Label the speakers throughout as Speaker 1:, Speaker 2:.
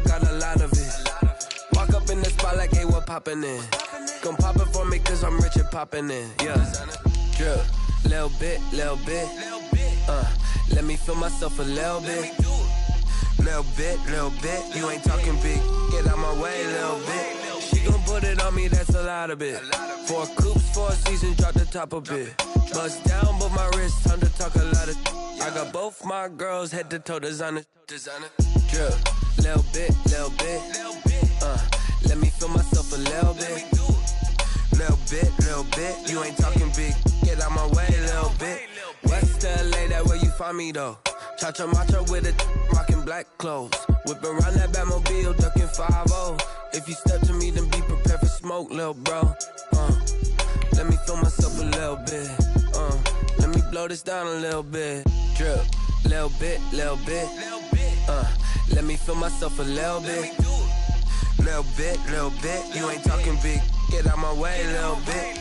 Speaker 1: got a lot of it. Walk up in the spot like, hey, what poppin' in? Gon' pop it for me cause I'm rich and poppin' in. Yeah, drip, little bit. Let me feel myself a little bit. Little bit. You ain't talking big. Get out my way, little bit. She gon' put it on me, that's a lot of it. 4 coops, 4 seasons, drop the top a bit. Bust down, but my wrist, time to talk a lot of. I got both my girls head to toe designer. Drip, little bit. Let me feel myself a little bit. Little bit. You ain't talking big. Get out my way, little bit. West LA, that where you find me though. Cha-cha matcha with a rockin' black clothes. Whip around that Batmobile, ducking 5-0. If you step to me, then be prepared for smoke, lil' bro. Let me feel myself a little bit. Let me blow this down a little bit. Drip, little bit. Let me feel myself a little bit. Little bit. You ain't talking big. Get out my way, little bit.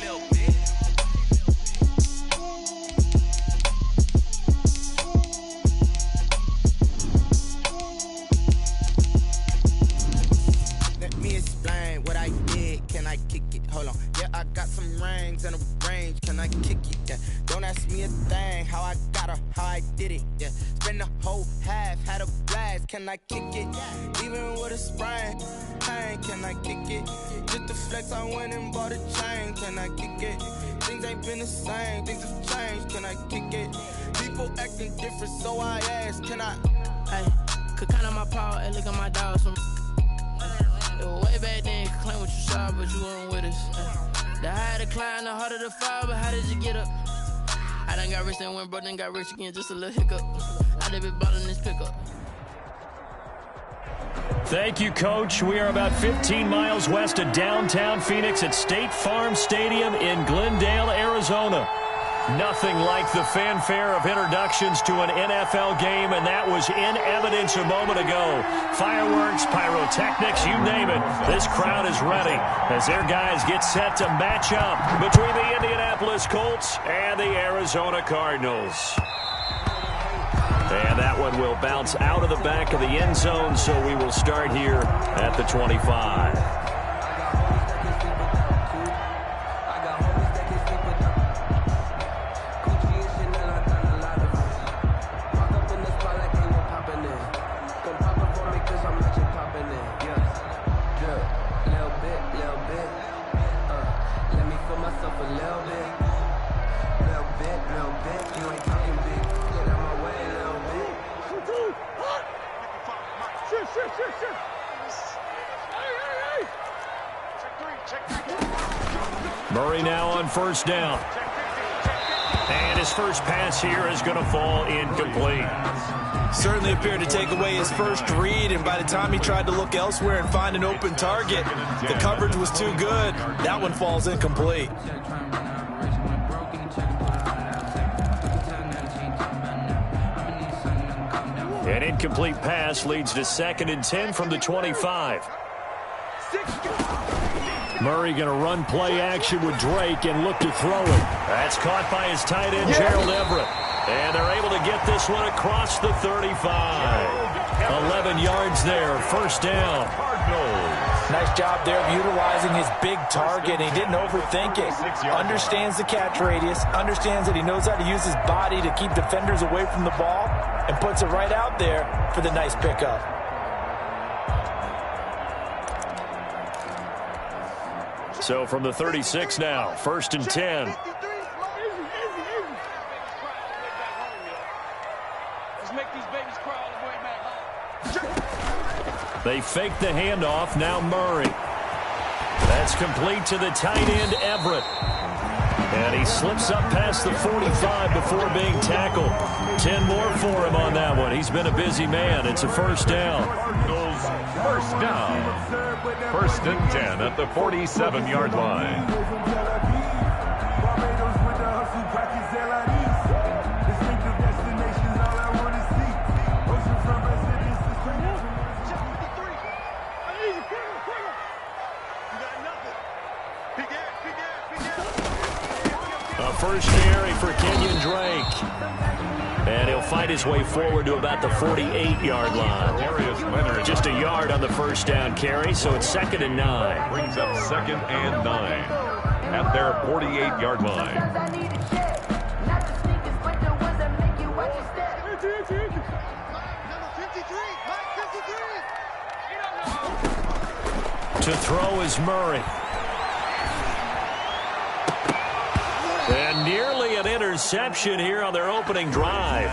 Speaker 2: Let me explain what I did. Can I kick it? Hold on. Yeah, I got some rings and a range. Can I kick it? Yeah. Don't ask me a thing. How I got her, how I did it. Yeah. Spend the whole half, had a blast. Can I kick it? Even with a sprain. Can I kick it? Just the flex, I went and bought a chain. Can I kick it? Things ain't been the same, things have changed. Can I kick it? People acting different, so I ask, can I?
Speaker 3: Hey, could count on my power and look at my dogs. Way back then, you could claim what you saw, but you weren't with us. The higher the climb, the harder the fall, but how did you get up? I done got rich, then went broke, then got rich again, just a little hiccup. I done been ballin' this pickup.
Speaker 4: Thank you, Coach. We are about 15 miles west of downtown Phoenix at State Farm Stadium in Glendale, Arizona. Nothing like the fanfare of introductions to an NFL game, and that was in evidence a moment ago. Fireworks, pyrotechnics, you name it. This crowd is ready as their guys get set to match up between the Indianapolis Colts and the Arizona Cardinals. And that one will bounce out of the back of the end zone, so we will start here at the 25. Murray now on first down. And his first pass here is going to fall incomplete.
Speaker 5: Certainly appeared to take away his first read, and by the time he tried to look elsewhere and find an open target, the coverage was too good. That one falls incomplete.
Speaker 4: An incomplete pass leads to 2nd and 10 from the 25. Murray going to run play action with Drake and look to throw it. That's caught by his tight end, Gerald Everett. And they're able to get this one across the 35. 11 yards there, first down.
Speaker 6: Nice job there of utilizing his big target. He didn't overthink it. Understands the catch radius, understands that he knows how to use his body to keep defenders away from the ball, and puts it right out there for the nice pickup.
Speaker 4: So from the 36 now, 1st and 10. They fake the handoff, now Murray. That's complete to the tight end, Everett. And he slips up past the 45 before being tackled. 10 more for him on that one. He's been a busy man. It's a first down.
Speaker 7: Cardinals first down. 1st and 10 at the 47-yard line.
Speaker 4: A first carry for Kenyon Drake. And he'll fight his way forward to about the 48-yard line. Just a yard on the first down carry, so it's 2nd and 9.
Speaker 7: Brings up 2nd and 9 at their 48-yard line.
Speaker 4: To throw is Murray. And nearly an interception here on their opening drive.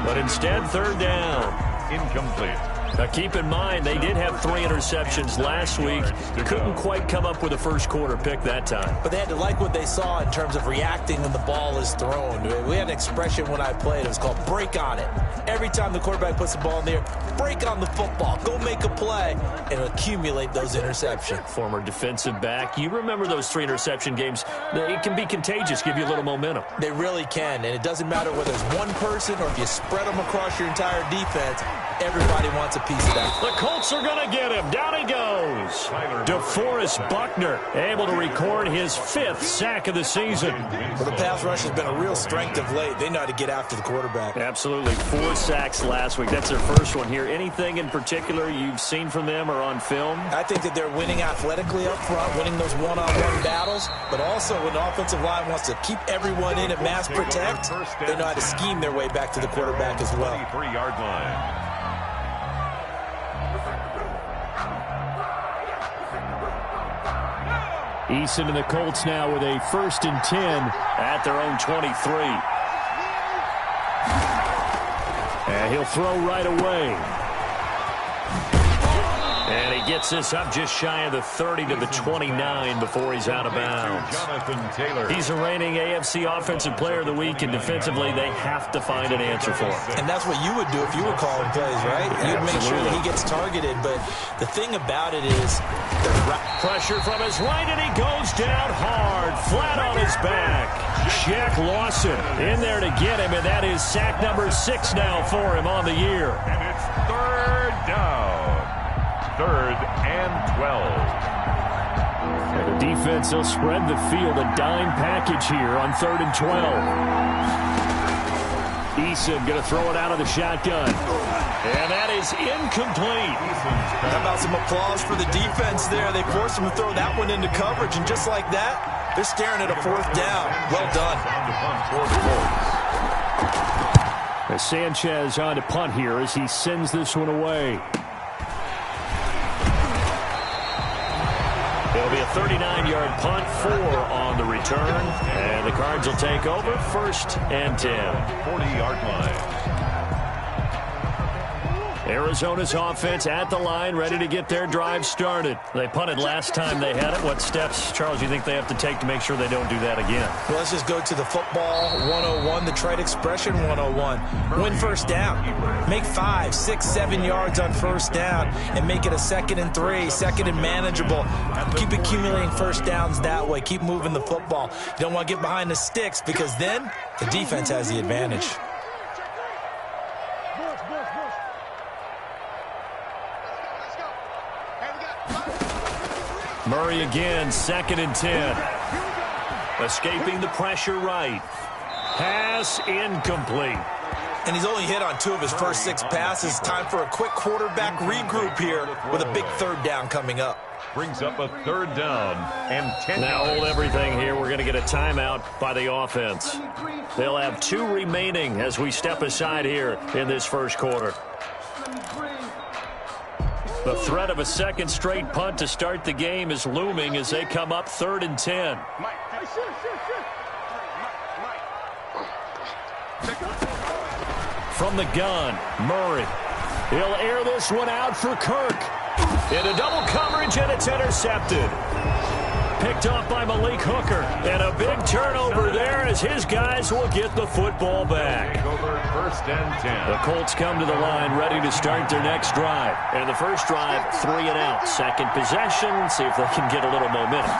Speaker 4: But instead, 3rd down.
Speaker 7: Incomplete.
Speaker 4: Now keep in mind, they did have 3 interceptions last week. Couldn't quite come up with a first quarter pick that time.
Speaker 6: But they had to like what they saw in terms of reacting when the ball is thrown. We had an expression when I played. It was called break on it. Every time the quarterback puts the ball in the air, break on the football. Go make a play and accumulate those interceptions.
Speaker 4: Former defensive back. You remember those 3 interception games. It can be contagious, give you a little momentum.
Speaker 6: They really can, and it doesn't matter whether it's one person or if you spread them across your entire defense. Everybody wants a piece of that.
Speaker 4: The Colts are going to get him. Down he goes. DeForest Buckner able to record his 5th sack of the season.
Speaker 6: Well, the pass rush has been a real strength of late. They know how to get after the quarterback.
Speaker 4: Absolutely. 4 sacks last week. That's their first one here. Anything in particular you've seen from them or on film?
Speaker 6: I think that they're winning athletically up front, winning those one-on-one battles, but also when the offensive line wants to keep everyone in and mass protect, they know how to scheme their way back to the quarterback as well.
Speaker 7: 23-yard line.
Speaker 4: Eason and the Colts now with a 1st and 10 at their own 23. And he'll throw right away. And he gets this up just shy of the 30 to the 29 before he's out of bounds. He's a reigning AFC Offensive Player of the Week, and defensively they have to find an answer for him.
Speaker 6: And that's what you would do if you were calling plays, right? You'd make sure that he gets targeted, but the thing about it is
Speaker 4: pressure from his right, and he goes down hard, flat on his back. Shaq Lawson in there to get him, and that is sack number 6 now for him on the year.
Speaker 7: And it's 3rd down. 3rd and 12.
Speaker 4: And the defense will spread the field, a dime package here on 3rd and 12. Eason going to throw it out of the shotgun. And that is incomplete.
Speaker 6: How about some applause for the defense there? They forced him to throw that one into coverage, and just like that, they're staring at a 4th down. Well done.
Speaker 4: As Sanchez on to punt here as he sends this one away. It'll be a 39-yard punt, 4 on the return, and the Cards will take over 1st and 10.
Speaker 7: 40-yard line.
Speaker 4: Arizona's offense at the line, ready to get their drive started. They punted last time they had it. What steps, Charles, do you think they have to take to make sure they don't do that again?
Speaker 6: Well, let's just go to the football 101, the trade expression 101. Win 1st down. Make 5, 6, 7 yards on 1st down and make it a 2nd and 3, 2nd and manageable. Keep accumulating 1st downs that way. Keep moving the football. You don't want to get behind the sticks because then the defense has the advantage.
Speaker 4: Murray again, 2nd and 10. Escaping the pressure right. Pass incomplete.
Speaker 6: And he's only hit on 2 of his first 6 passes. Time for a quick quarterback regroup here with a big 3rd down coming up.
Speaker 7: Brings up a 3rd down and 10
Speaker 4: Now
Speaker 7: yards.
Speaker 4: hold everything here. We're going to get a timeout by the offense. They'll have 2 remaining as we step aside here in this first quarter. The threat of a 2nd straight punt to start the game is looming as they come up 3rd and 10. From the gun, Murray. He'll air this one out for Kirk. Into double coverage, and it's intercepted. Picked off by Malik Hooker. And a big turnover there as his guys will get the football back.
Speaker 7: Over 1st and 10.
Speaker 4: The Colts come to the line ready to start their next drive. And the first drive, 3 and out. 2nd possession, see if they can get a little momentum.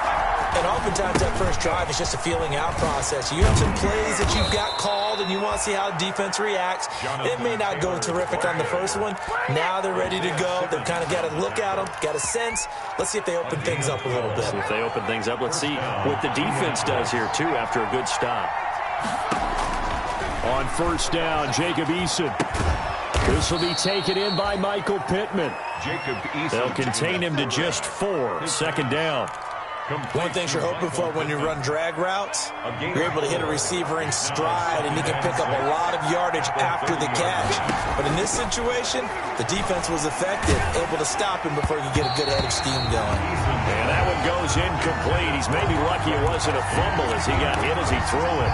Speaker 6: And oftentimes that first drive is just a feeling out process. You have some plays that you've got called and you want to see how defense reacts. It may not go terrific on the first one. Now they're ready to go. They've kind of got to look at them, got a sense. Let's see if they open things up a little bit.
Speaker 4: See if they open things up. Let's see what the defense does here, too, after a good stop. On 1st down, Jacob Eason. This will be taken in by Michael Pittman. They'll contain him to just 4. Second down.
Speaker 6: One thing you're hoping for when you run drag routes, you're able to hit a receiver in stride, and he can pick up a lot of yardage after the catch. But in this situation, the defense was effective, able to stop him before he could get a good head of steam going.
Speaker 4: And that one goes incomplete. He's maybe lucky it wasn't a fumble as he got hit as he threw it.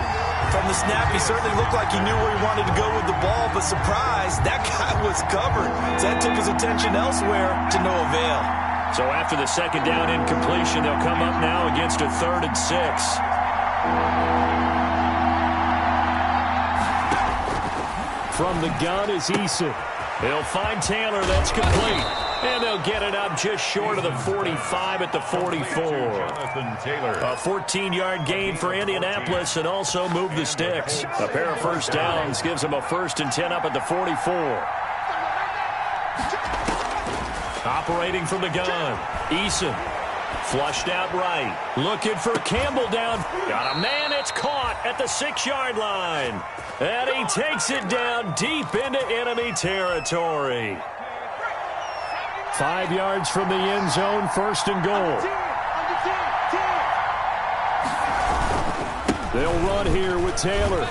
Speaker 6: From the snap, he certainly looked like he knew where he wanted to go with the ball, but surprise, that guy was covered. So that took his attention elsewhere to no avail.
Speaker 4: So after the second down incompletion, they'll come up now against a 3rd and 6. From the gun is Eason. They'll find Taylor. That's complete. And they'll get it up just short of the 45 at the 44. A 14-yard gain for Indianapolis and also move the sticks. A pair of first downs gives them a 1st and 10 up at the 44. Operating from the gun, Eason. Flushed out right. Looking for Campbell down. Got a man. It's caught at the 6-yard line. And he takes it down deep into enemy territory. 5 yards from the end zone, 1st and goal. They'll run here with Taylor.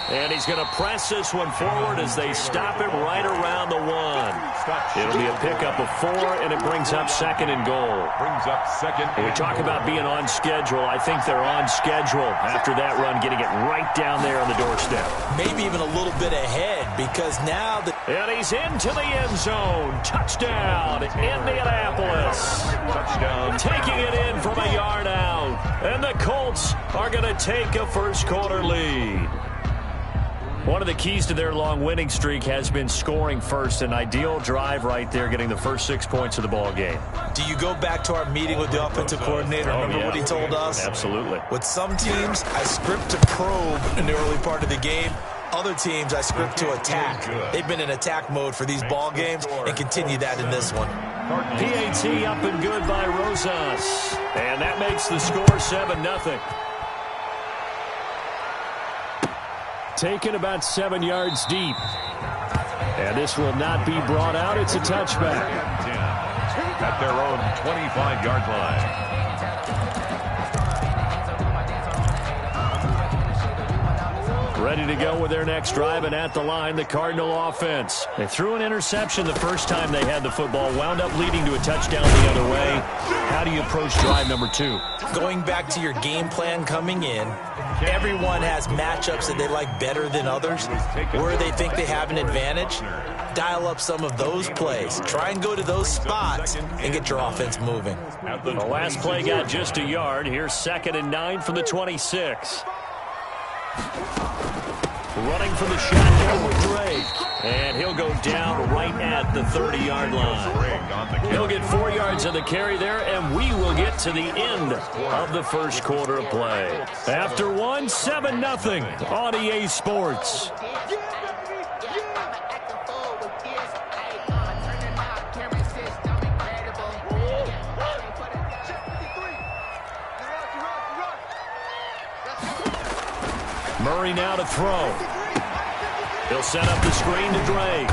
Speaker 4: And he's going to press this one forward as they stop it right around the 1. It'll be a pickup of 4, and it brings up 2nd and goal. When we talk about being on schedule, I think they're on schedule after that run, getting it right down there on the doorstep.
Speaker 6: Maybe even a little bit ahead, because now
Speaker 4: and he's into the end zone. Touchdown, Indianapolis. Touchdown. Taking it in from a yard out. And the Colts are going to take a first-quarter lead. One of the keys to their long winning streak has been scoring first. An ideal drive right there, getting the first 6 points of the ball game.
Speaker 6: Do you go back to our meeting with the offensive coordinator? Remember what he told us?
Speaker 4: Absolutely.
Speaker 6: With some teams, I script to probe in the early part of the game. Other teams, I script to attack. They've been in attack mode for these ball games and continue that in this one.
Speaker 4: PAT up and good by Rosas. And that makes the score 7-0. Taken about 7 yards deep. And this will not be brought out. It's a touchback.
Speaker 7: At their own 25-yard line.
Speaker 4: Ready to go with their next drive, and at the line, the Cardinal offense. They threw an interception the first time they had the football, wound up leading to a touchdown the other way. How do you approach drive number 2?
Speaker 6: Going back to your game plan coming in, everyone has matchups that they like better than others. Where they think they have an advantage, dial up some of those plays. Try and go to those spots and get your offense moving.
Speaker 4: The last play got just a yard. Here's 2nd and 9 from the 26. Running from the shotgun with Drake. And he'll go down right at the 30-yard line. He'll get 4 yards on the carry there, and we will get to the end of the first quarter of play. After 1, 7-0 on EA Sports. Murray now to throw. He'll set up the screen to Drake.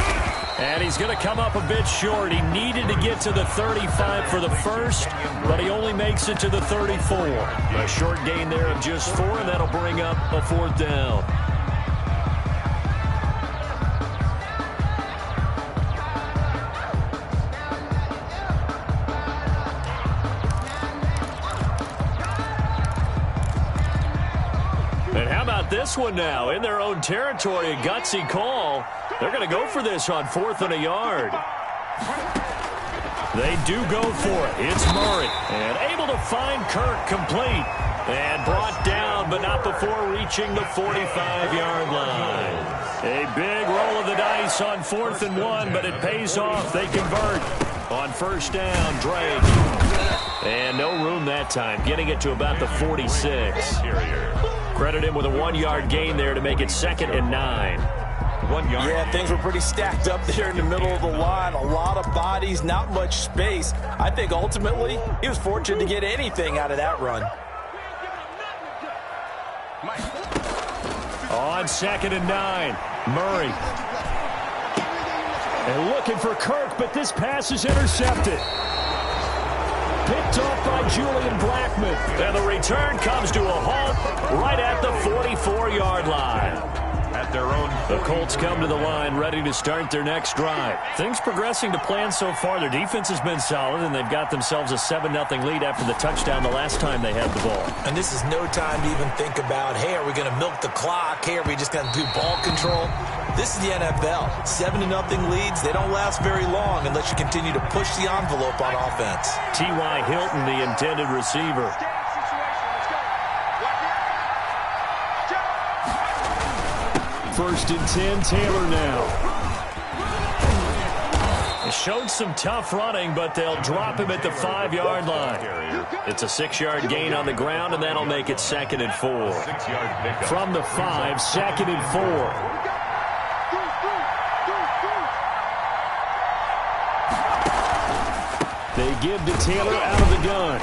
Speaker 4: And he's going to come up a bit short. He needed to get to the 35 for the first, but he only makes it to the 34. A short gain there of just 4, and that'll bring up a 4th down. And how about this one now? In their own territory, a gutsy call. They're going to go for this on 4th and a yard. They do go for it. It's Murray. And able to find Kirk complete. And brought down, but not before reaching the 45-yard line. A big roll of the dice on 4th and 1, but it pays off. They convert. On first down, Drake. And no room that time, getting it to about the 46. Credit him with a 1-yard gain there to make it 2nd and 9.
Speaker 6: 1 yard. Yeah, things were pretty stacked up there in the middle of the line. A lot of bodies, not much space. I think ultimately he was fortunate to get anything out of that run.
Speaker 4: On 2nd and 9, Murray. And looking for Kirk, but this pass is intercepted. Picked off by Julian Blackmon. And the return comes to a halt right at the 44-yard line.
Speaker 7: At their own.
Speaker 4: The Colts come to the line ready to start their next drive. Things progressing to plan so far. Their defense has been solid, and they've got themselves a 7-0 lead after the touchdown the last time they had the ball.
Speaker 6: And this is no time to even think about, hey, are we going to milk the clock? Hey, are we just going to do ball control? This is the NFL. 7-0 leads, they don't last very long unless you continue to push the envelope on offense.
Speaker 4: T.Y. Hilton, the intended receiver. First and 10, Taylor now. It showed some tough running, but they'll drop him at the 5-yard line. It's a 6-yard gain on the ground, and that'll make it 2nd and 4. From the 5, 2nd and 4. They give to Taylor out of the gun.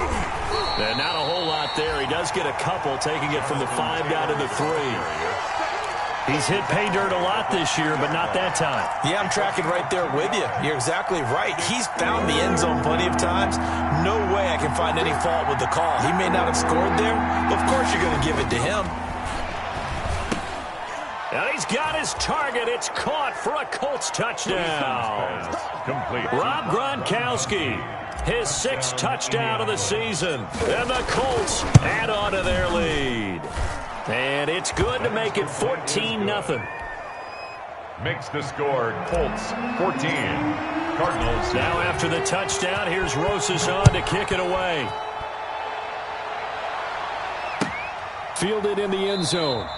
Speaker 4: And not a whole lot there. He does get a couple, taking it from the 5 down to the 3. He's hit pay dirt a lot this year, but not that time.
Speaker 6: Yeah, I'm tracking right there with you. You're exactly right. He's found the end zone plenty of times. No way I can find any fault with the call. He may not have scored there, but of course you're going to give it to him.
Speaker 4: And he's got his target. It's caught for a Colts touchdown.
Speaker 7: Complete.
Speaker 4: Rob Gronkowski, his 6th touchdown of the season. And the Colts add on to their lead. And it's good to make it 14-0.
Speaker 7: Makes the score Colts 14. Cardinals.
Speaker 4: Now after the touchdown, here's Rosas on to kick it away. Fielded in the end zone.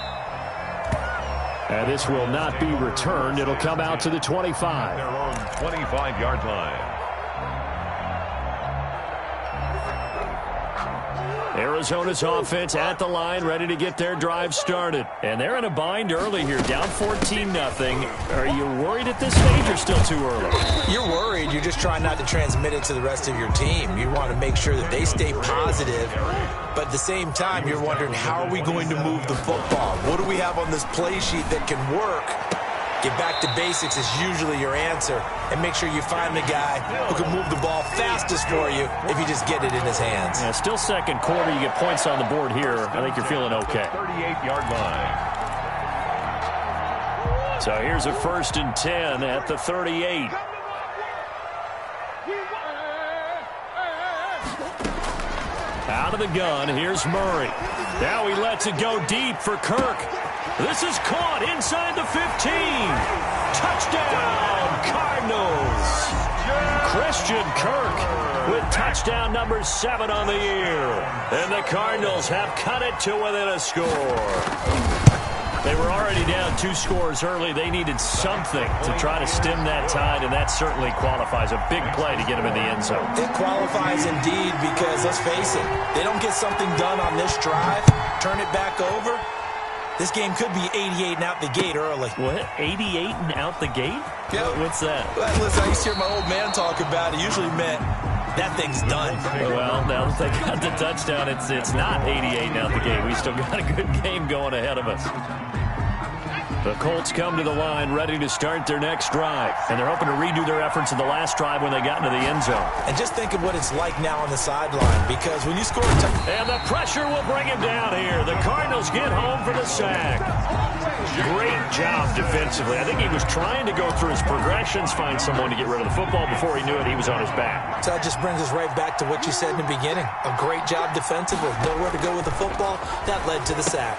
Speaker 4: And this will not be returned. It'll come out to the 25.
Speaker 7: Their own 25-yard line.
Speaker 4: Arizona's offense at the line, ready to get their drive started. And they're in a bind early here, down 14-0. Are you worried at this stage or still too early?
Speaker 6: You're worried. You're just trying not to transmit it to the rest of your team. You want to make sure that they stay positive. But at the same time, you're wondering, how are we going to move the football? What do we have on this play sheet that can work? Get back to basics is usually your answer. And make sure you find the guy who can move the ball fastest for you if you just get it in his hands.
Speaker 4: Yeah, still second quarter. You get points on the board here. I think you're feeling okay.
Speaker 7: 38-yard line.
Speaker 4: So here's a 1st and 10 at the 38. Out of the gun, here's Murray. Now he lets it go deep for Kirk. This is caught inside the 15. Touchdown, Cardinals. Christian Kirk with touchdown number 7 on the year. And the Cardinals have cut it to within a score. They were already down 2 scores early. They needed something to try to stem that tide, and that certainly qualifies. A big play to get them in the end zone.
Speaker 6: It qualifies indeed because, let's face it, they don't get something done on this drive, turn it back over, this game could be 88 and out the gate early.
Speaker 4: What? 88 and out the gate?
Speaker 6: Yep.
Speaker 4: What's that?
Speaker 6: Well, listen, I used to hear my old man talk about it. It usually meant that thing's done.
Speaker 4: Well, now that they got the touchdown, it's not 88 and out the gate. We still got a good game going ahead of us. The Colts come to the line ready to start their next drive. And they're hoping to redo their efforts in the last drive when they got into the end zone.
Speaker 6: And just think of what it's like now on the sideline, because when you score a touchdown...
Speaker 4: And the pressure will bring him down here. The Cardinals get home for the sack. Great job defensively. I think he was trying to go through his progressions, find someone to get rid of the football. Before he knew it, he was on his back.
Speaker 6: So that just brings us right back to what you said in the beginning. A great job defensively. Nowhere to go with the football. That led to the sack.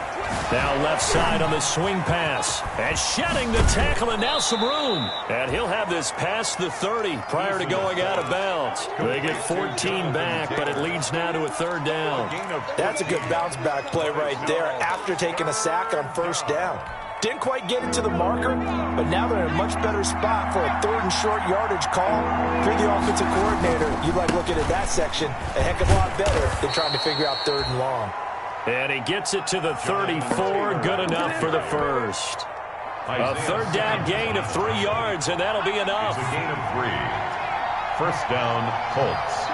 Speaker 4: Now left side on the swing pass. And shedding the tackle, and now some room. And he'll have this past the 30 prior to going out of bounds. They get 14 back, but it leads now to a 3rd down.
Speaker 6: That's a good bounce back play right there after taking a sack on 1st down. Didn't quite get it to the marker, but now they're in a much better spot for a 3rd and short yardage call. If you're the offensive coordinator, you like looking at that section a heck of a lot better than trying to figure out 3rd and long.
Speaker 4: And he gets it to the 34, good enough for the first. A 3rd down gain of 3 yards, and that'll be enough.
Speaker 7: A gain of 3. 1st down, Colts.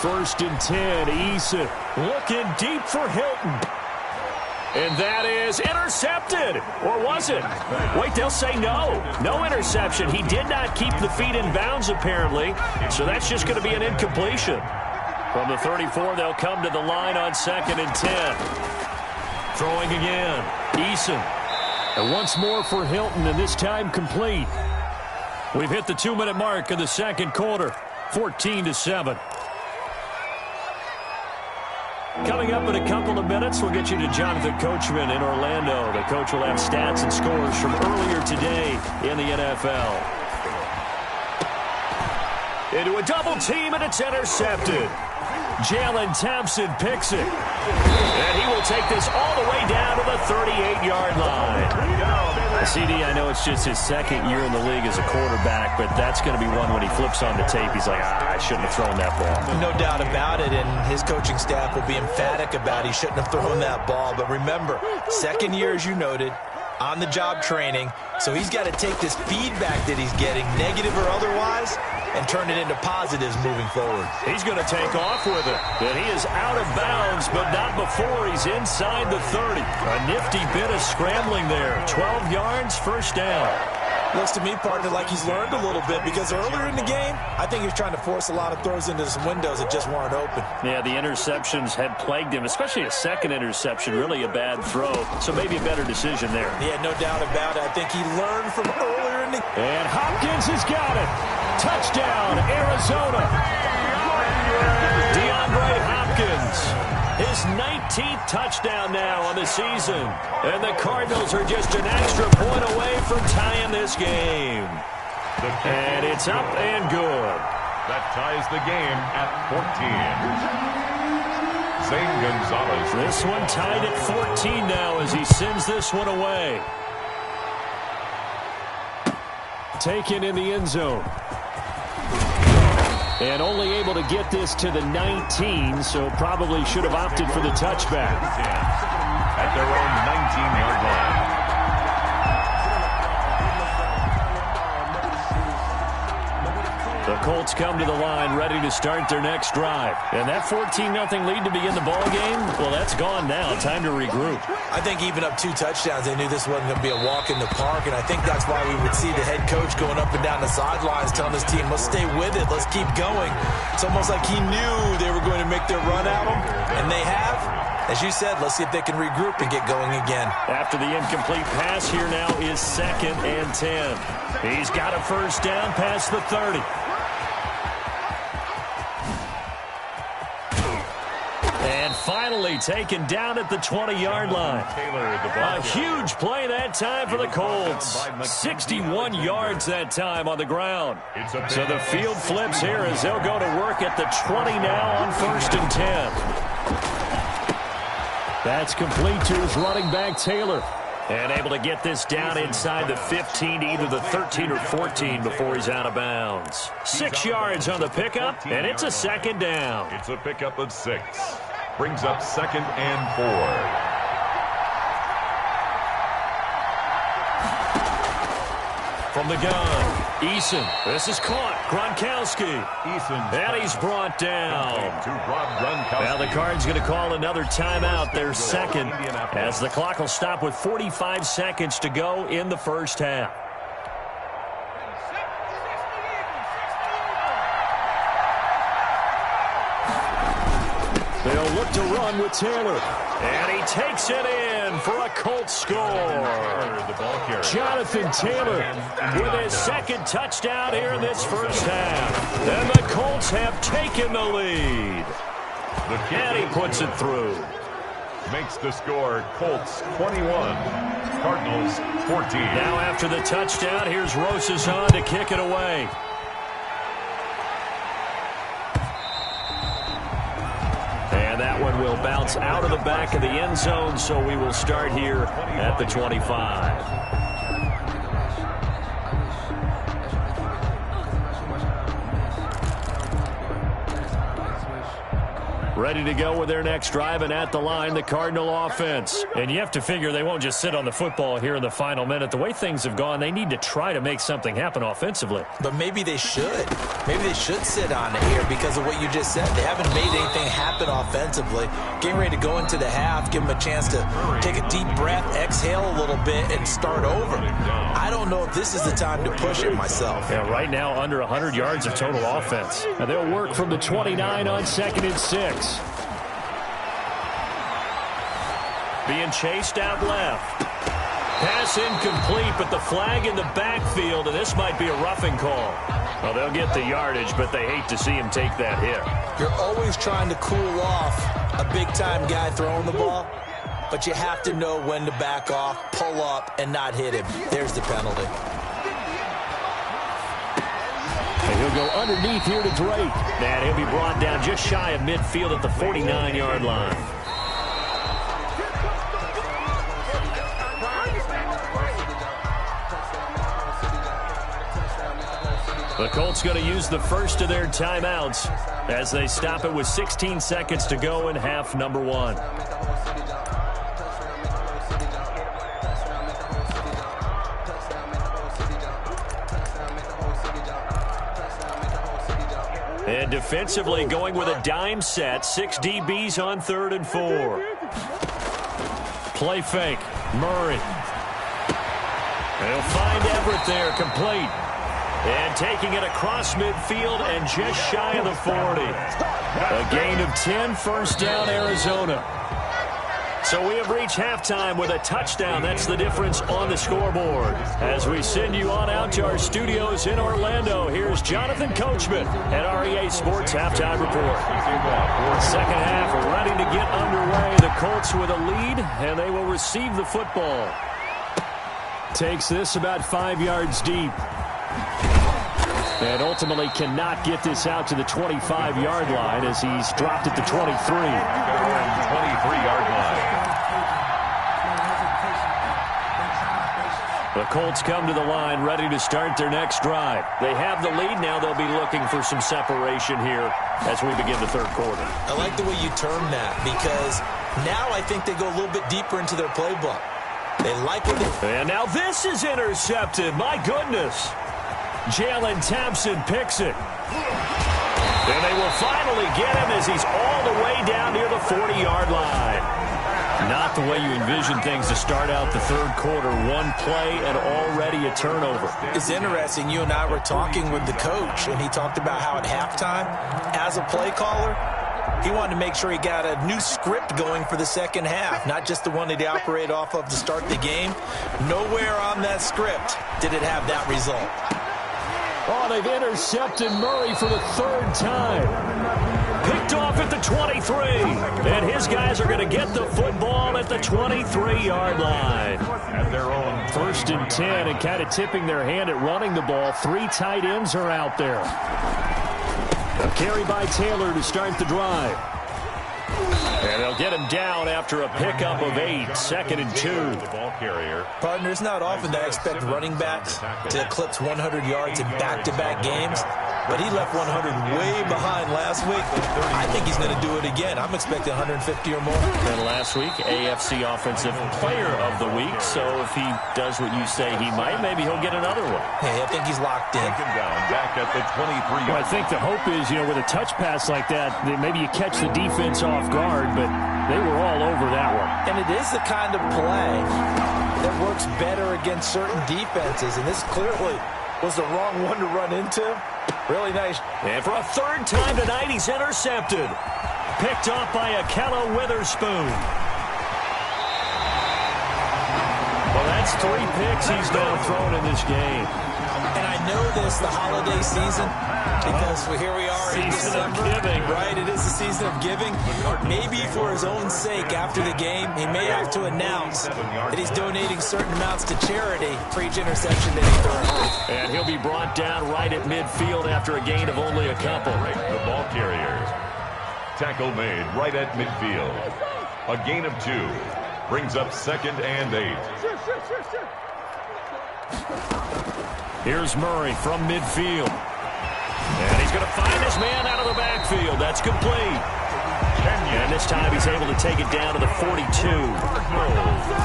Speaker 4: 1st and 10, Issa looking deep for Hilton. And that is intercepted. Or was it? Wait, they'll say no. No interception. He did not keep the feet in bounds, apparently. So that's just going to be an incompletion. From the 34, they'll come to the line on 2nd and 10. Throwing again. Eason. And once more for Hilton, and this time complete. We've hit the 2-minute mark of the second quarter. 14-7. Coming up in a couple of minutes, we'll get you to Jonathan Coachman in Orlando. The coach will have stats and scores from earlier today in the NFL. Into a double team, and it's intercepted. Jalen Thompson picks it. And he will take this all the way down to the 38-yard line. CD, I know it's just his second year in the league as a quarterback, but that's going to be one when he flips on the tape. He's like, I shouldn't have thrown that ball.
Speaker 5: No doubt about it, and his coaching staff will be emphatic about he shouldn't have thrown that ball. But remember, second year, as you noted, on-the-job training, so he's got to take this feedback that he's getting, negative or otherwise, and turn it into positives moving forward.
Speaker 4: He's going to take off with it. And he is out of bounds, but not before he's inside the 30. A nifty bit of scrambling there. 12 yards, first down.
Speaker 5: Looks to me, partner, like he's learned a little bit, because earlier in the game, I think he was trying to force a lot of throws into some windows that just weren't open.
Speaker 4: Yeah, the interceptions had plagued him, especially a second interception, really a bad throw. So maybe a better decision there.
Speaker 5: Yeah, no doubt about it. I think he learned from earlier in the game.
Speaker 4: And Hopkins has got it. Touchdown, Arizona. DeAndre Hopkins. His 19th touchdown now on the season. And the Cardinals are just an extra point away from tying this game. And it's up and good.
Speaker 7: That ties the game at 14. Zane Gonzalez.
Speaker 4: This one tied at 14 now as he sends this one away. Taken in the end zone. And only able to get this to the 19, so probably should have opted for the touchback.
Speaker 7: At their own 19-yard line.
Speaker 4: The Colts come to the line ready to start their next drive. And that 14-0 lead to begin the ball game, well, that's gone now. Time to regroup.
Speaker 5: I think even up 2 touchdowns, they knew this wasn't going to be a walk in the park, and I think that's why we would see the head coach going up and down the sidelines telling his team, let's stay with it, let's keep going. It's almost like he knew they were going to make their run at him, and they have. As you said, let's see if they can regroup and get going again.
Speaker 4: After the incomplete pass, here now is 2nd and 10. He's got a first down past the 30. And finally taken down at the 20-yard line. A huge play that time for the Colts. 61 yards that time on the ground. So the field flips here as they'll go to work at the 20 now on 1st and 10. That's complete to his running back, Taylor. And able to get this down inside the 15 to either the 13 or 14 before he's out of bounds. 6 yards on the pickup, and it's a second down.
Speaker 7: It's a pickup of 6. Brings up 2nd and 4.
Speaker 4: From the gun, Eason. This is caught. Gronkowski. And he's brought down. Now the Card's going to call another timeout, their second, as the clock will stop with 45 seconds to go in the first half. They'll look to run with Taylor. And he takes it in for a Colts score. Jonathan Taylor with his second touchdown here in this first half. And the Colts have taken the lead. And he puts it through.
Speaker 7: Makes the score Colts 21, Cardinals 14.
Speaker 4: Now after the touchdown, here's Rosas on to kick it away. And that one will bounce out of the back of the end zone, so we will start here at the 25. Ready to go with their next drive, and at the line, the Cardinal offense. And you have to figure they won't just sit on the football here in the final minute. The way things have gone, they need to try to make something happen offensively.
Speaker 5: But maybe they should. Maybe they should sit on it here because of what you just said. They haven't made anything happen offensively. Getting ready to go into the half, give them a chance to take a deep breath, exhale a little bit, and start over. I don't know if this is the time to push it myself.
Speaker 4: Yeah, right now under 100 yards of total offense. Now they'll work from the 29 on 2nd and 6. Being chased out left. Pass incomplete, but the flag in the backfield, and this might be a roughing call. Well, they'll get the yardage, but they hate to see him take that hit.
Speaker 5: You're always trying to cool off a big-time guy throwing the ball, but you have to know when to back off, pull up, and not hit him. There's the penalty.
Speaker 4: And he'll go underneath here to Drake. And he'll be brought down just shy of midfield at the 49-yard line. The Colts going to use the first of their timeouts as they stop it with 16 seconds to go in half number 1. And defensively going with a dime set. 6 DBs on 3rd and 4. Play fake. Murray. They'll find Everett there, complete. And taking it across midfield and just shy of the 40. A gain of 10, first down, Arizona. So we have reached halftime with a touchdown. That's the difference on the scoreboard. As we send you on out to our studios in Orlando, here's Jonathan Coachman at REA Sports Halftime Report. Second half ready to get underway. The Colts with a lead, and they will receive the football. Takes this about 5 yards deep. And ultimately cannot get this out to the 25-yard line as he's dropped at the 23.
Speaker 7: 23-yard line.
Speaker 4: The Colts come to the line ready to start their next drive. They have the lead. Now they'll be looking for some separation here as we begin the third quarter.
Speaker 5: I like the way you term that because now I think they go a little bit deeper into their playbook. They like what they...
Speaker 4: And now this is intercepted. My goodness. Jalen Thompson picks it. And they will finally get him as he's all the way down near the 40-yard line. Not the way you envision things to start out the third quarter. One play and already a turnover.
Speaker 5: It's interesting. You and I were talking with the coach, and he talked about how at halftime, as a play caller, he wanted to make sure he got a new script going for the second half, not just the one that he operated off of to start the game. Nowhere on that script did it have that result.
Speaker 4: Oh, they've intercepted Murray for the 3rd time. Picked off at the 23. And his guys are going to get the football at the 23-yard line.
Speaker 7: At their own
Speaker 4: 1st and 10, and kind of tipping their hand at running the ball. 3 tight ends are out there. A carry by Taylor to start the drive. And they'll get him down after a pickup of 8. 2nd and 2.
Speaker 7: The ball carrier.
Speaker 5: Partner, it's not often that I expect running backs to eclipse 100 yards in back-to-back games, but he left 100 way behind last week. I think he's going to do it again. I'm expecting 150 or more.
Speaker 4: And last week, AFC Offensive Player of the Week. So if he does what you say he might, maybe he'll get another one.
Speaker 5: Hey, I think he's locked in.
Speaker 7: Taken down back at the 23.
Speaker 4: Well, I think the hope is, with a touch pass like that, maybe you catch the defense off guard, but they were all over that one.
Speaker 5: And it is the kind of play that works better against certain defenses, and this clearly was the wrong one to run into. Really nice.
Speaker 4: And for a 3rd time tonight, he's intercepted. Picked off by Akello Witherspoon. Well, that's 3 picks he's now thrown in this game.
Speaker 5: And I know this, the holiday season, because here we are in December, right? It is the season of giving. Maybe for his own sake after the game, he may have to announce that he's donating certain amounts to charity for each interception that he throws.
Speaker 4: And he'll be brought down right at midfield after a gain of only a couple.
Speaker 7: The ball carrier. Tackle made right at midfield. A gain of 2. Brings up 2nd and 8.
Speaker 4: Here's Murray from midfield. And he's going to find his man out of the backfield. That's complete. And this time he's able to take it down to the 42.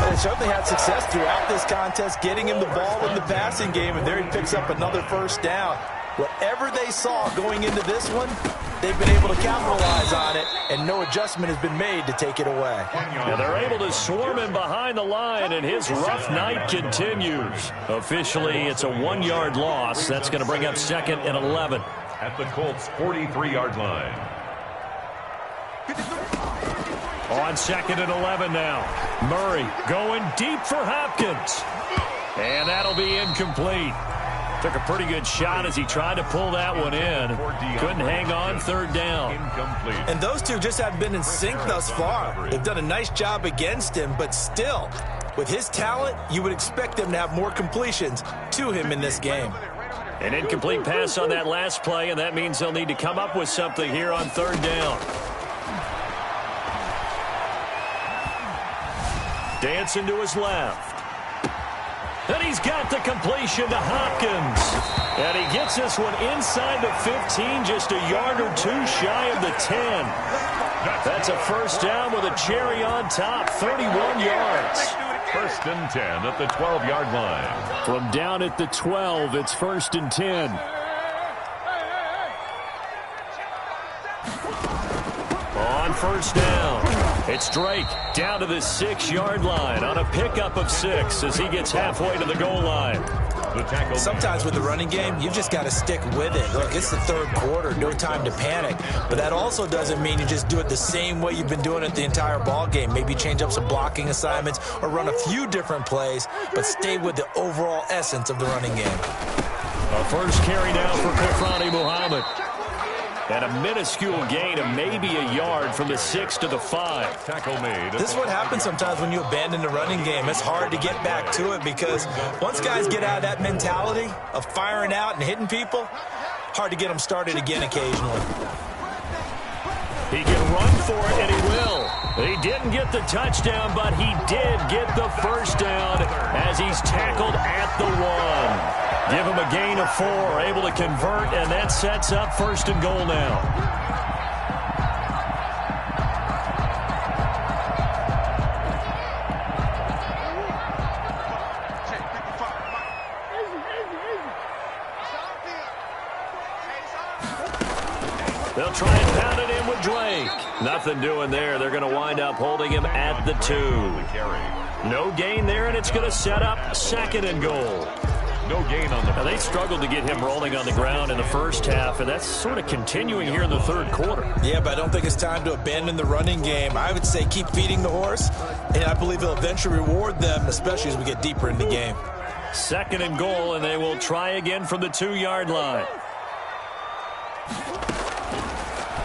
Speaker 6: They certainly had success throughout this contest, getting him the ball in the passing game, and there he picks up another first down. Whatever they saw going into this one, they've been able to capitalize on it, and no adjustment has been made to take it away.
Speaker 4: And they're able to swarm him behind the line, and his rough night continues. Officially, it's a 1-yard loss. That's going to bring up 2nd and 11.
Speaker 7: At the Colts' 43-yard line.
Speaker 4: On 2nd and 11 now. Murray going deep for Hopkins. And that'll be incomplete. Took a pretty good shot as he tried to pull that one in. Couldn't hang on, 3rd down.
Speaker 6: And those two just haven't been in sync thus far. They've done a nice job against him, but still, with his talent, you would expect them to have more completions to him in this game.
Speaker 4: An incomplete pass on that last play, and that means they'll need to come up with something here on 3rd down. Dancing to his left. And he's got the completion to Hopkins. And he gets this one inside the 15, just a yard or two shy of the 10. That's a first down with a cherry on top, 31 yards.
Speaker 7: 1st and 10 at the 12-yard line.
Speaker 4: From down at the 12, it's 1st and 10. On 1st down, it's Drake down to the 6-yard line on a pickup of 6 as he gets halfway to the goal line.
Speaker 6: Sometimes with the running game, you just got to stick with it. Look, it's the 3rd quarter, no time to panic. But that also doesn't mean you just do it the same way you've been doing it the entire ball game. Maybe change up some blocking assignments or run a few different plays, but stay with the overall essence of the running game.
Speaker 4: A first carry now for Kofrani Muhammad. And a minuscule gain of maybe a yard from the 6 to the 5.
Speaker 7: Tackle made.
Speaker 6: This is what happens sometimes when you abandon the running game. It's hard to get back to it because once guys get out of that mentality of firing out and hitting people, hard to get them started again occasionally.
Speaker 4: He can run for it, and he will. He didn't get the touchdown, but he did get the first down as he's tackled at the 1. Give him a gain of 4, able to convert, and that sets up 1st and goal now. They'll try and pound it in with Drake. Nothing doing there. They're going to wind up holding him at the 2. No gain there, and it's going to set up 2nd and goal.
Speaker 7: No gain on the
Speaker 4: play. They struggled to get him rolling on the ground in the first half, and that's sort of continuing here in the 3rd quarter.
Speaker 6: Yeah, but I don't think it's time to abandon the running game. I would say keep feeding the horse, and I believe he'll eventually reward them, especially as we get deeper in the game.
Speaker 4: 2nd and goal, and they will try again from the 2-yard line.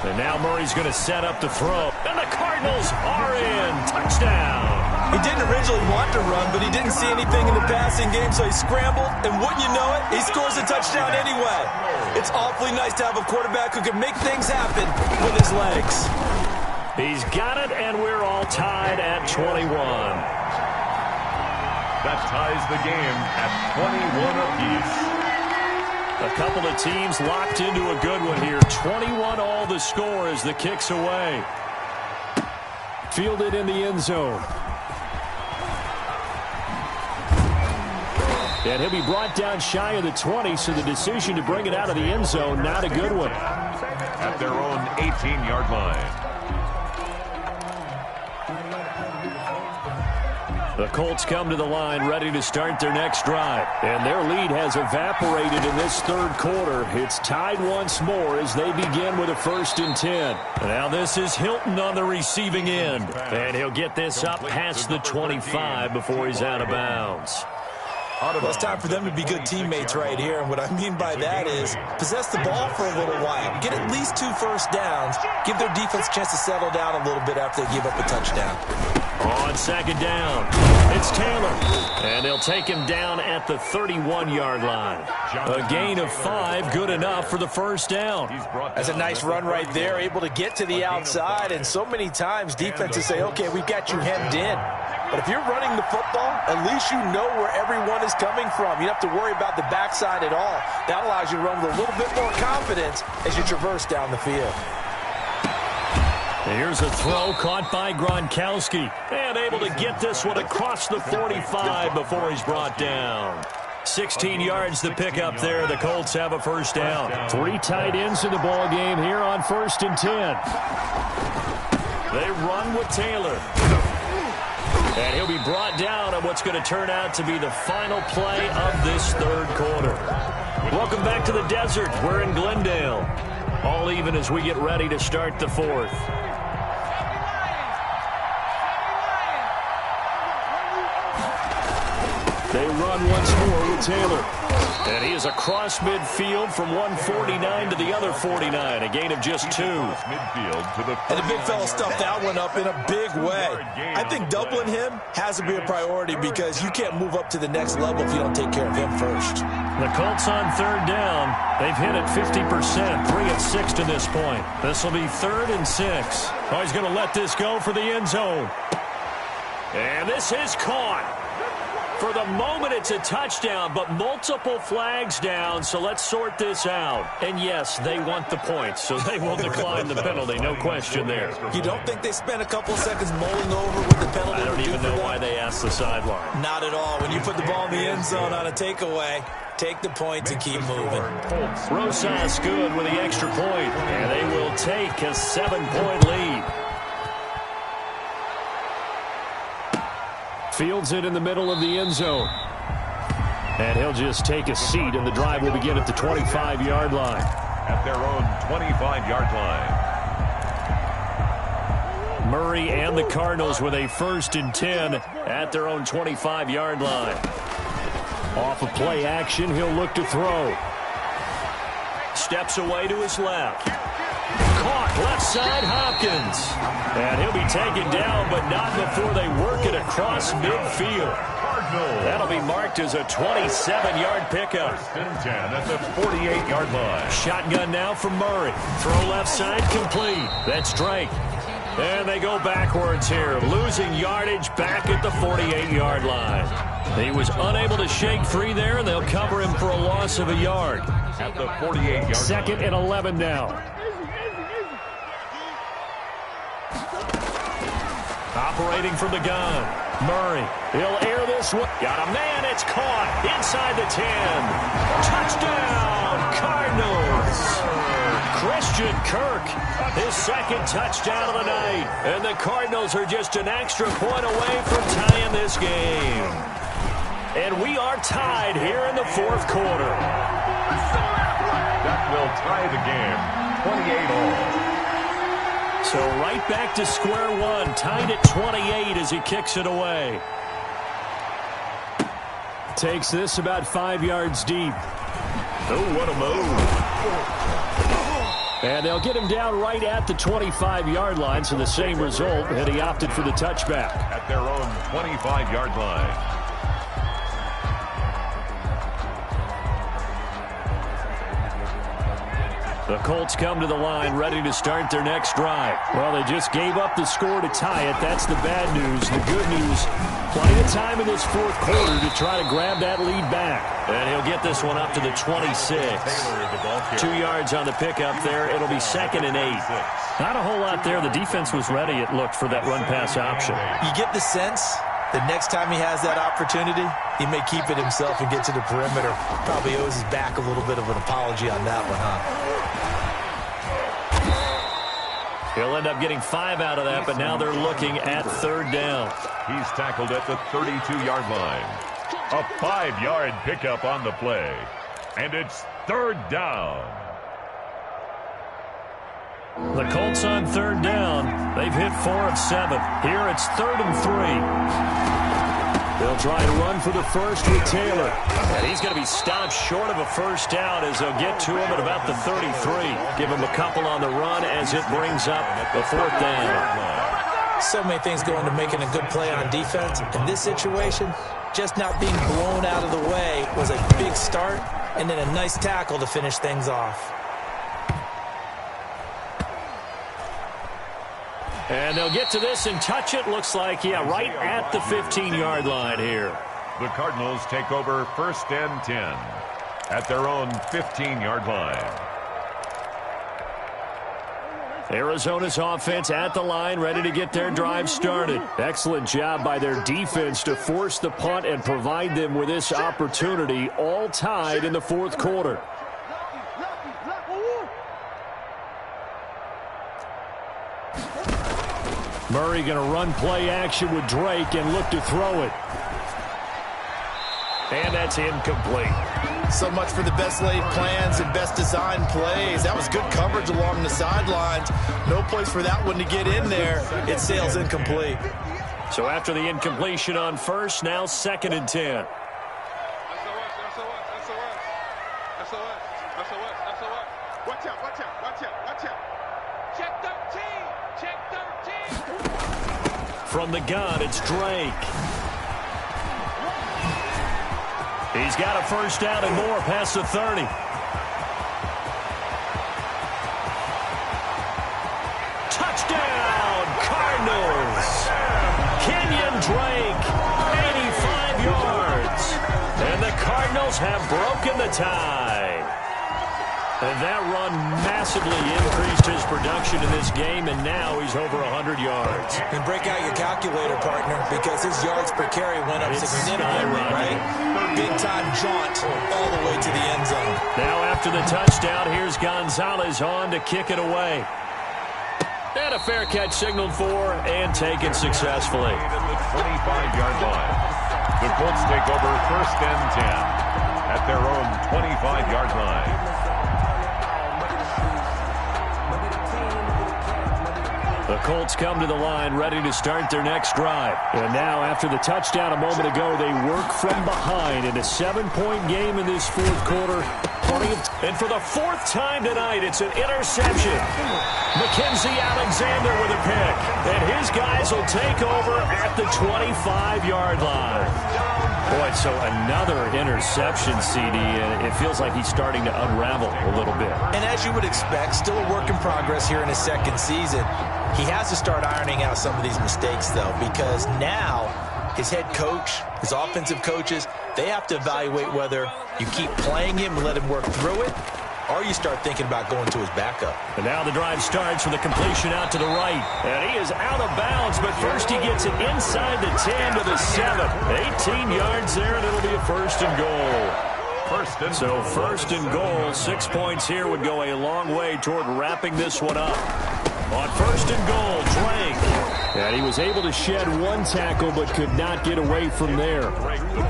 Speaker 4: And now Murray's going to set up the throw. And the Cardinals are in. Touchdown.
Speaker 6: He didn't originally want to run, but he didn't see anything in the passing game, so he scrambled, and wouldn't you know it, he scores a touchdown anyway. It's awfully nice to have a quarterback who can make things happen with his legs.
Speaker 4: He's got it, and we're all tied at 21.
Speaker 7: That ties the game at 21 apiece.
Speaker 4: A couple of teams locked into a good one here. 21 all the score as the kick's away. Fielded in the end zone. And he'll be brought down shy of the 20, so the decision to bring it out of the end zone, not a good one.
Speaker 7: At their own 18-yard line.
Speaker 4: The Colts come to the line ready to start their next drive. And their lead has evaporated in this 3rd quarter. It's tied once more as they begin with a 1st and 10. Now this is Hilton on the receiving end. And he'll get this up past the 25 before he's out of bounds.
Speaker 6: Well, it's time for them to be good teammates right here. And what I mean by that is possess the ball for a little while. Get at least 2 first downs. Give their defense a chance to settle down a little bit after they give up a touchdown.
Speaker 4: On 2nd down, it's Taylor. And they'll take him down at the 31-yard line. A gain of 5, good enough for the first down.
Speaker 6: That's a nice run right there, able to get to the outside. And so many times defenses say, okay, we've got you hemmed in. But if you're running the football, at least you know where everyone is coming from. You don't have to worry about the backside at all. That allows you to run with a little bit more confidence as you traverse down the field.
Speaker 4: Here's a throw caught by Gronkowski. And able to get this one across the 45 before he's brought down. 16 yards to pick up there. The Colts have a first down. 3 tight ends in the ball game here on 1st and 10. They run with Taylor. And he'll be brought down on what's going to turn out to be the final play of this third quarter. Welcome back to the desert. We're in Glendale. All even as we get ready to start the fourth. They run once more with Taylor. And he is across midfield from 149 to the other 49. A gain of just 2.
Speaker 5: And the big fella stuffed that one up in a big way. I think doubling him has to be a priority because you can't move up to the next level if you don't take care of him first.
Speaker 4: The Colts on 3rd down. They've hit it 50%. 3 of 6 to this point. This will be 3rd and 6. Oh, he's going to let this go for the end zone. And this is caught. For the moment, it's a touchdown, but multiple flags down, so let's sort this out. And yes, they want the points, so they will decline the penalty, no question there.
Speaker 5: You don't think they spent a couple of seconds mulling over with the penalty?
Speaker 4: I don't even know why they asked the sideline.
Speaker 5: Not at all. When you put the ball in the end zone on a takeaway, take the points and keep moving.
Speaker 4: Rosas good with the extra point, and they will take a 7-point lead. Fields it in the middle of the end zone. And he'll just take a seat, and the drive will begin at the 25-yard line.
Speaker 7: At their own 25-yard line.
Speaker 4: Murray and the Cardinals with a 1st and 10 at their own 25-yard line. Off of play action, he'll look to throw. Steps away to his left. Caught left side, Hopkins. And he'll be taken down, but not before they work it across midfield. That'll be marked as a 27-yard pickup.
Speaker 7: 1st and 10 at the 48-yard line.
Speaker 4: Shotgun now from Murray. Throw left side complete. That's Drake. And they go backwards here, losing yardage back at the 48-yard line. He was unable to shake free there, and they'll cover him for a loss of a yard.
Speaker 7: At the 48-yard line.
Speaker 4: 2nd and 11 now. Operating from the gun. Murray. He'll air this one. Got a man. It's caught inside the 10. Touchdown, Cardinals. Christian Kirk, his 2nd touchdown of the night. And the Cardinals are just an extra point away from tying this game. And we are tied here in the 4th quarter.
Speaker 7: That will tie the game, 28-all.
Speaker 4: So right back to square one, tied at 28 as he kicks it away. Takes this about 5 yards deep.
Speaker 7: Oh, what a move.
Speaker 4: And they'll get him down right at the 25-yard line, so the same result, and he opted for the touchback.
Speaker 7: At their own 25-yard line.
Speaker 4: The Colts come to the line ready to start their next drive. Well, they just gave up the score to tie it. That's the bad news. The good news, plenty of time in this 4th quarter to try to grab that lead back. And he'll get this one up to the 26. 2 yards on the pickup there. It'll be 2nd and 8. Not a whole lot there. The defense was ready, it looked, for that run-pass option.
Speaker 5: You get the sense the next time he has that opportunity, he may keep it himself and get to the perimeter. Probably owes his back a little bit of an apology on that one, huh?
Speaker 4: He'll end up getting 5 out of that, but now they're looking at 3rd down.
Speaker 7: He's tackled at the 32-yard line. A 5-yard pickup on the play. And it's 3rd down.
Speaker 4: The Colts on 3rd down. They've hit 4 of 7. Here it's 3rd and 3. They'll try to run for the first with Taylor. And he's going to be stopped short of a first down as they'll get to him at about the 33. Give him a couple on the run as it brings up the 4th down.
Speaker 5: So many things go into making a good play on defense. In this situation, just not being blown out of the way was a big start, and then a nice tackle to finish things off.
Speaker 4: And they'll get to this and touch it. Looks like, yeah, right at the 15-yard line here.
Speaker 7: The Cardinals take over 1st and 10 at their own 15-yard line.
Speaker 4: Arizona's offense at the line, ready to get their drive started. Excellent job by their defense to force the punt and provide them with this opportunity, all tied in the fourth quarter. Murray going to run play action with Drake and look to throw it. And that's incomplete.
Speaker 5: So much for the best laid plans and best designed plays. That was good coverage along the sidelines. No place for that one to get in there. It sails incomplete.
Speaker 4: So after the incompletion on first, now 2nd and 10.
Speaker 8: Watch out. Check 13.
Speaker 4: From the gun, it's Drake. He's got a first down and more past the 30. Touchdown, Cardinals. Kenyon Drake, 85 yards. And the Cardinals have broken the tie. And that run massively increased his production in this game, and now he's over 100 yards.
Speaker 5: And break out your calculator, partner, because his yards per carry went up significantly, right? Big-time jaunt all the way to the end zone.
Speaker 4: Now after the touchdown, here's Gonzalez on to kick it away. And a fair catch signaled for and taken successfully.
Speaker 7: At the 25-yard line. The Colts take over 1st and 10 at their own 25-yard line.
Speaker 4: The Colts come to the line ready to start their next drive. And now, after the touchdown a moment ago, they work from behind in a 7-point game in this fourth quarter. And for the 4th time tonight, it's an interception. Mackenzie Alexander with a pick. And his guys will take over at the 25-yard line. Boy, so another interception, CD, and it feels like he's starting to unravel a little bit.
Speaker 5: And as you would expect, still a work in progress here in his 2nd season. He has to start ironing out some of these mistakes, though, because now his head coach, his offensive coaches, they have to evaluate whether you keep playing him and let him work through it, or you start thinking about going to his backup.
Speaker 4: And now the drive starts with a completion out to the right. And he is out of bounds, but first he gets it inside the 10 to the 7. 18 yards there, and it'll be a 1st and goal. So 1st and goal, 6 points here would go a long way toward wrapping this one up. On 1st and goal, Drake. And he was able to shed one tackle but could not get away from there.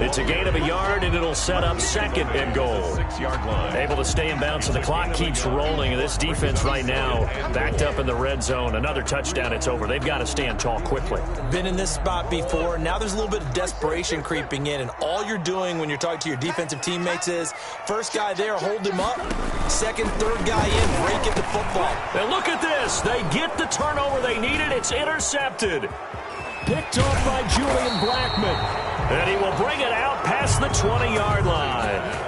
Speaker 4: It's a gain of a yard, and it'll set up 2nd and goal.
Speaker 7: 6-yard line.
Speaker 4: Able to stay in bounds, and the clock keeps rolling. And this defense right now backed up in the red zone. Another touchdown, it's over. They've got to stand tall quickly.
Speaker 5: Been in this spot before. Now there's a little bit of desperation creeping in, and all you're doing when you're talking to your defensive teammates is first guy there, hold him up. 2nd, 3rd guy in, break it the football.
Speaker 4: And look at this. They get the turnover they needed. It's intercepted. Picked off by Julian Blackman. And he will bring it out past the 20-yard line.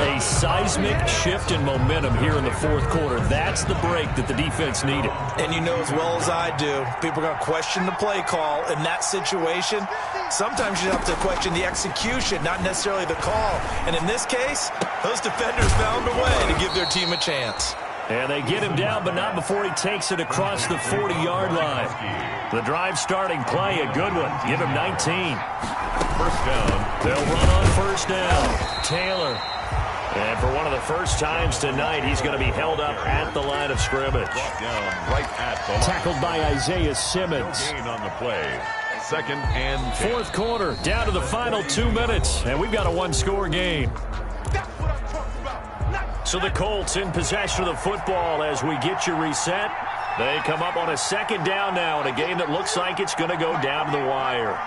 Speaker 4: A seismic shift in momentum here in the fourth quarter. That's the break that the defense needed.
Speaker 5: And you know as well as I do, people are going to question the play call in that situation. Sometimes you have to question the execution, not necessarily the call. And in this case, those defenders found a way to give their team a chance.
Speaker 4: And they get him down, but not before he takes it across the 40-yard line. The drive starting play, a good one. Give him 19.
Speaker 7: 1st down.
Speaker 4: They'll run on 1st down. Taylor. And for one of the first times tonight, he's going to be held up at the line of scrimmage.
Speaker 7: Down right at the line.
Speaker 4: Tackled by Isaiah Simmons.
Speaker 7: Gain on the play. 2nd and 10.
Speaker 4: Fourth quarter, down to the final 2 minutes, and we've got a one-score game. So the Colts in possession of the football as we get you reset. They come up on a 2nd down now in a game that looks like it's going to go down to the wire.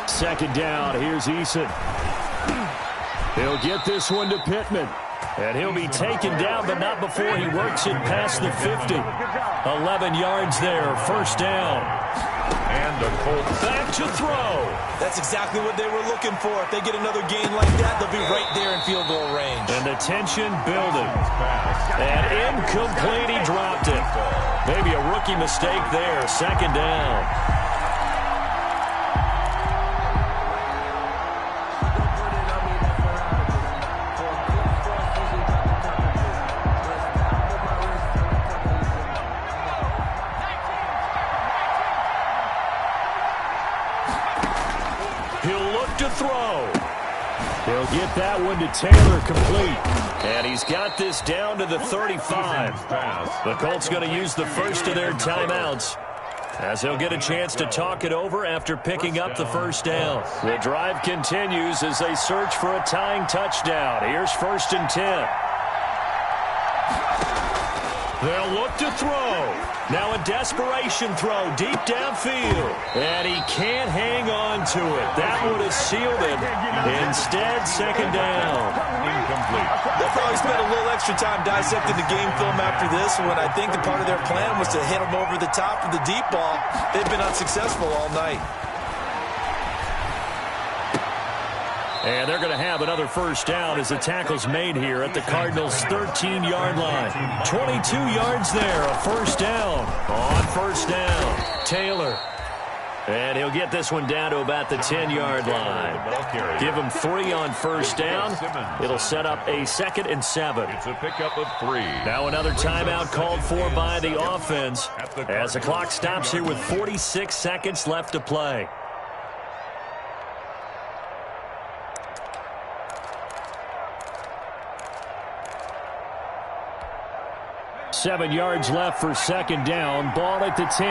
Speaker 4: 2nd down, here's Eason. He'll get this one to Pittman. And he'll be taken down, but not before he works it past the 50. 11 yards there, 1st down.
Speaker 7: And the Colts
Speaker 4: back to throw.
Speaker 5: That's exactly what they were looking for. If they get another gain like that, they'll be right there in field goal range.
Speaker 4: And the tension building. And incomplete, he dropped it. Maybe a rookie mistake there, 2nd down. He'll get that one to Taylor complete. And he's got this down to the 35. The Colts going to use the first of their timeouts, as they'll get a chance to talk it over after picking up the first down. The drive continues as they search for a tying touchdown. Here's 1st and 10. They'll look to throw. Now a desperation throw deep downfield. And he can't hang on to it. That would have sealed it. Instead, 2nd down.
Speaker 5: Incomplete. They'll probably spend a little extra time dissecting the game film after this one. I think the part of their plan was to hit them over the top of the deep ball. They've been unsuccessful all night.
Speaker 4: And they're going to have another first down as the tackle's made here at the Cardinals' 13-yard line. 22 yards there, a first down. On first down, Taylor. And he'll get this one down to about the 10-yard line. Give him 3 on first down. It'll set up a 2nd and 7.
Speaker 7: It's a pickup of 3.
Speaker 4: Now another timeout called for by the offense as the clock stops here with 46 seconds left to play. Seven yards left for 2nd down. Ball at the 10.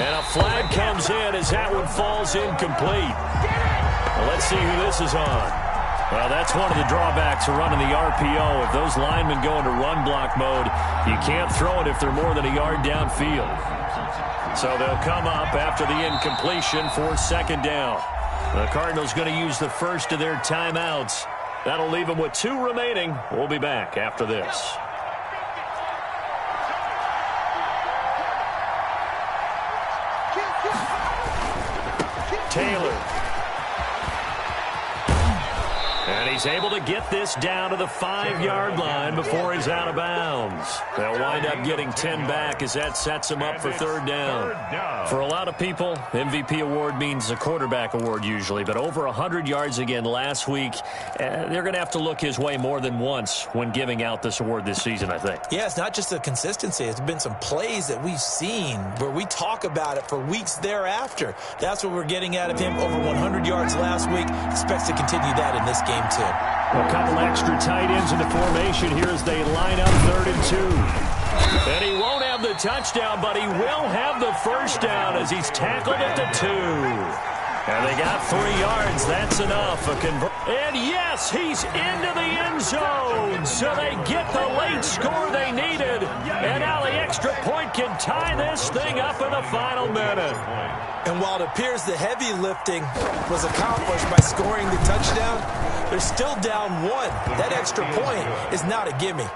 Speaker 4: And a flag comes in as that one falls incomplete. Well, let's see who this is on. Well, that's one of the drawbacks of running the RPO. If those linemen go into run block mode, you can't throw it if they're more than a yard downfield. So they'll come up after the incompletion for 2nd down. The Cardinals going to use the first of their timeouts. That'll leave them with 2 remaining. We'll be back after this. Taylor. And he's able to get this down to the 5-yard line before he's out of bounds. They'll wind up getting 10 back as that sets him up for 3rd down. For a lot of people, MVP award means a quarterback award usually, but over 100 yards again last week, they're going to have to look his way more than once when giving out this award this season, I think.
Speaker 5: Yeah, it's not just the consistency. It's been some plays that we've seen where we talk about it for weeks thereafter. That's what we're getting out of him. Over 100 yards last week. Expects to continue that in this game too.
Speaker 4: A couple extra tight ends in the formation here as they line up 3rd and 2. And he won't have the touchdown, but he will have the first down as he's tackled at the 2. And they got 3 yards. That's enough. And yes, he's into the end zone. So they get the late score they needed. And now the extra point can tie this thing up in the final minute.
Speaker 5: And while it appears the heavy lifting was accomplished by scoring the touchdown, they're still down 1. That extra point is not a gimme.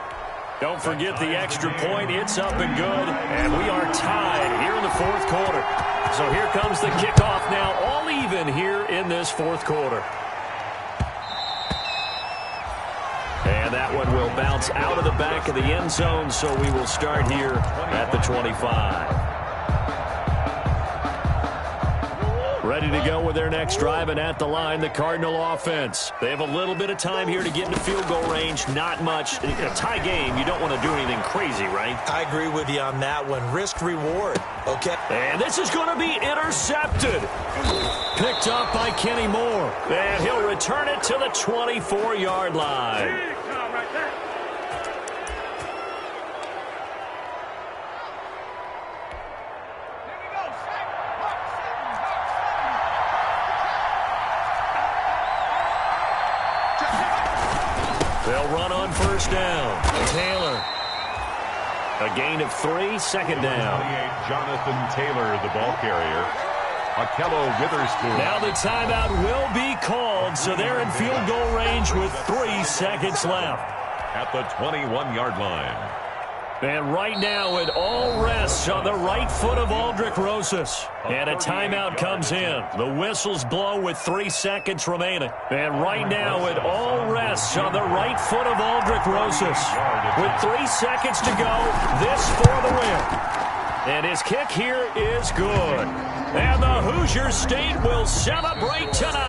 Speaker 4: Don't forget the extra point. It's up and good. And we are tied here in the 4th quarter. So here comes the kickoff now, all even here in this 4th quarter. And that one will bounce out of the back of the end zone, so we will start here at the 25. Ready to go with their next drive, and at the line, the Cardinal offense. They have a little bit of time here to get into field goal range. Not much. In a tie game, you don't want to do anything crazy, right?
Speaker 5: I agree with you on that one. Risk reward, okay?
Speaker 4: And this is going to be intercepted. Picked up by Kenny Moore. And he'll return it to the 24-yard line. They'll run on first down. Taylor. A gain of 3, 2nd down.
Speaker 7: Jonathan Taylor, the ball carrier. Akello Witherspoon.
Speaker 4: Now the timeout will be called, so they're in field goal range with 3 seconds left.
Speaker 7: At the 21-yard line.
Speaker 4: And right now it all rests on the right foot of Aldrick Rosas. And a timeout comes in. The whistles blow with 3 seconds remaining. And right now it all rests on the right foot of Aldrick Rosas. With 3 seconds to go, this for the win. And his kick here is good. And the Hoosier State will celebrate tonight.